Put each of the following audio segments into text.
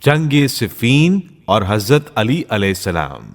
جنگ صفین اور حضرت علی علیہ السلام۔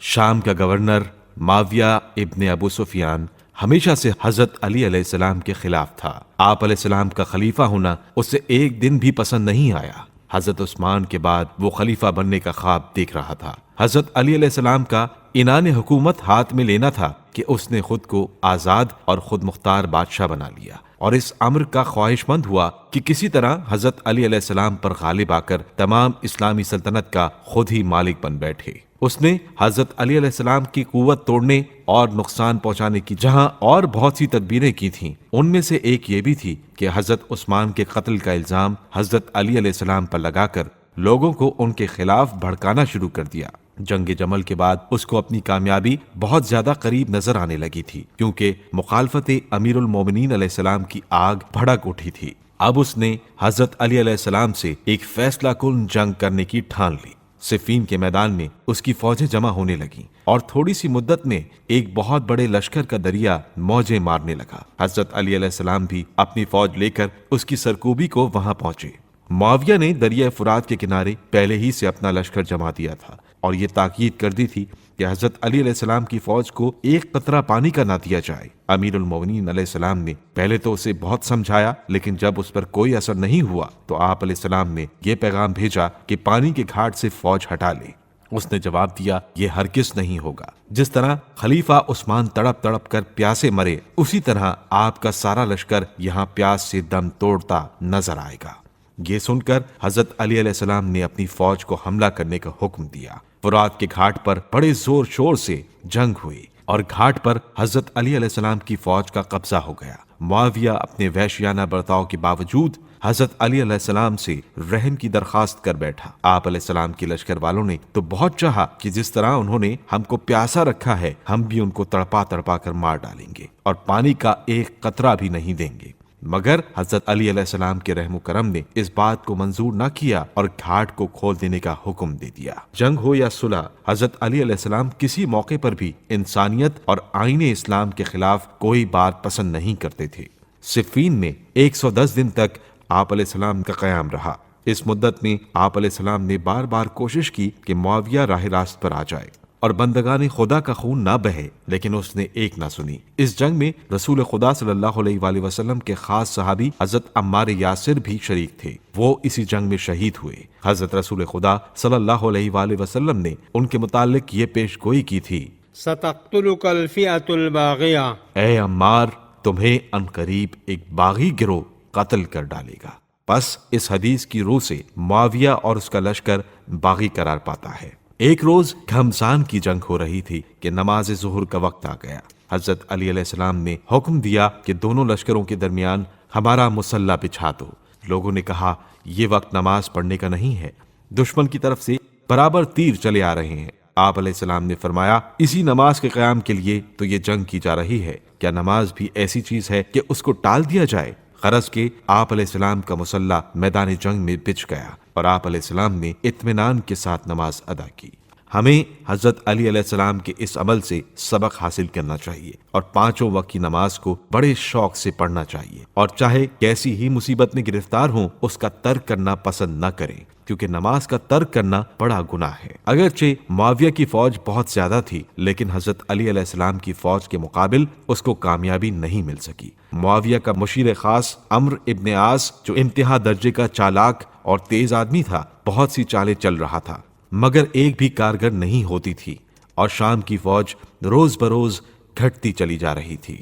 شام کا گورنر معاویہ ابن ابو سفیان ہمیشہ سے حضرت علی علیہ السلام کے خلاف تھا۔ آپ علیہ السلام کا خلیفہ ہونا اسے ایک دن بھی پسند نہیں آیا۔ حضرت عثمان کے بعد وہ خلیفہ بننے کا خواب دیکھ رہا تھا۔ حضرت علی علیہ السلام کا عنان حکومت ہاتھ میں لینا تھا کہ اس نے خود کو آزاد اور خود مختار بادشاہ بنا لیا، اور اس امر کا خواہش مند ہوا کہ کسی طرح حضرت علی علیہ السلام پر غالب آ کر تمام اسلامی سلطنت کا خود ہی مالک بن بیٹھے۔ اس نے حضرت علی علیہ السلام کی قوت توڑنے اور نقصان پہنچانے کی جہاں اور بہت سی تدبیریں کی تھیں، ان میں سے ایک یہ بھی تھی کہ حضرت عثمان کے قتل کا الزام حضرت علی علیہ السلام پر لگا کر لوگوں کو ان کے خلاف بھڑکانا شروع کر دیا۔ جنگ جمل کے بعد اس کو اپنی کامیابی بہت زیادہ قریب نظر آنے لگی تھی، کیونکہ مخالفت امیر المومنین علیہ السلام کی آگ بھڑک اٹھی تھی۔ اب اس نے حضرت علی علیہ السلام سے ایک فیصلہ کن جنگ کرنے کی ٹھان لی۔ صفین کے میدان میں اس کی فوجیں جمع ہونے لگیں اور تھوڑی سی مدت میں ایک بہت بڑے لشکر کا دریا موجیں مارنے لگا۔ حضرت علی علیہ السلام بھی اپنی فوج لے کر اس کی سرکوبی کو وہاں پہنچے۔ معاویہ نے دریائے فرات کے کنارے پہلے ہی سے اپنا لشکر جما دیا تھا اور یہ تاکید کر دی تھی کہ حضرت علی علیہ السلام کی فوج کو ایک قطرہ پانی کا نہ دیا جائے۔ امیر المومنین علیہ السلام نے پہلے تو اسے بہت سمجھایا، لیکن جب اس پر کوئی اثر نہیں ہوا تو آپ علیہ السلام نے یہ پیغام بھیجا کہ پانی کے گھاٹ سے فوج ہٹا لے۔ اس نے جواب دیا، یہ ہرگز نہیں ہوگا۔ جس طرح خلیفہ عثمان تڑپ تڑپ کر پیاسے مرے، اسی طرح آپ کا سارا لشکر یہاں پیاس سے دم توڑتا نظر آئے گا۔ یہ سن کر حضرت علی علیہ السلام نے اپنی فوج کو حملہ کرنے کا حکم دیا۔ فرات کے گھاٹ پر بڑے زور شور سے جنگ ہوئی اور گھاٹ پر حضرت علی علیہ السلام کی فوج کا قبضہ ہو گیا۔ معاویہ اپنے وحشیانہ برتاؤ کے باوجود حضرت علی علیہ السلام سے رحم کی درخواست کر بیٹھا۔ آپ علیہ السلام کی لشکر والوں نے تو بہت چاہا کہ جس طرح انہوں نے ہم کو پیاسا رکھا ہے، ہم بھی ان کو تڑپا تڑپا کر مار ڈالیں گے اور پانی کا ایک قطرہ بھی نہیں دیں گے، مگر حضرت علی علیہ السلام کے رحم و کرم نے اس بات کو منظور نہ کیا اور گھاٹ کو کھول دینے کا حکم دے دیا۔ جنگ ہو یا صلح، حضرت علی علیہ السلام کسی موقع پر بھی انسانیت اور آئین اسلام کے خلاف کوئی بات پسند نہیں کرتے تھے۔ صفین میں 110 دن تک آپ علیہ السلام کا قیام رہا۔ اس مدت میں آپ علیہ السلام نے بار بار کوشش کی کہ معاویہ راہ راست پر آ جائے اور بندگان خدا کا خون نہ بہے، لیکن اس نے ایک نہ سنی۔ اس جنگ میں رسول خدا صلی اللہ علیہ وآلہ وسلم کے خاص صحابی حضرت عمار یاسر بھی شریک تھے، وہ اسی جنگ میں شہید ہوئے۔ حضرت رسول خدا صلی اللہ علیہ وآلہ وسلم نے ان کے متعلق یہ پیش گوئی کی تھی، ستقتلک الفئۃ الباغیہ، اے عمار، تمہیں عنقریب ایک باغی گروہ قتل کر ڈالے گا۔ پس اس حدیث کی روح سے معاویہ اور اس کا لشکر باغی قرار پاتا ہے۔ ایک روز گھمسان کی جنگ ہو رہی تھی کہ نماز ظہر کا وقت آ گیا۔ حضرت علی علیہ السلام نے حکم دیا کہ دونوں لشکروں کے درمیان ہمارا مصلی بچھا دو۔ لوگوں نے کہا، یہ وقت نماز پڑھنے کا نہیں ہے، دشمن کی طرف سے برابر تیر چلے آ رہے ہیں۔ آپ علیہ السلام نے فرمایا، اسی نماز کے قیام کے لیے تو یہ جنگ کی جا رہی ہے، کیا نماز بھی ایسی چیز ہے کہ اس کو ٹال دیا جائے؟ غرض کہ آپ علیہ السلام کا مصلی میدان جنگ میں بچھ گیا اور آپ علیہ السلام نے اطمینان کے ساتھ نماز ادا کی۔ ہمیں حضرت علی علیہ السلام کے اس عمل سے سبق حاصل کرنا چاہیے اور پانچوں وقت کی نماز کو بڑے شوق سے پڑھنا چاہیے، اور چاہے کیسی ہی مصیبت میں گرفتار ہوں اس کا ترک کرنا پسند نہ کریں، کیونکہ نماز کا ترک کرنا بڑا گناہ ہے۔ اگرچہ معاویہ کی فوج بہت زیادہ تھی، لیکن حضرت علی علیہ السلام کی فوج کے مقابل اس کو کامیابی نہیں مل سکی۔ معاویہ کا مشیر خاص عمرو ابن عاص، جو انتہا درجے کا چالاک اور تیز آدمی تھا، بہت سی چالیں چل رہا تھا، مگر ایک بھی کارگر نہیں ہوتی تھی، اور شام کی فوج روز بروز گھٹتی چلی جا رہی تھی۔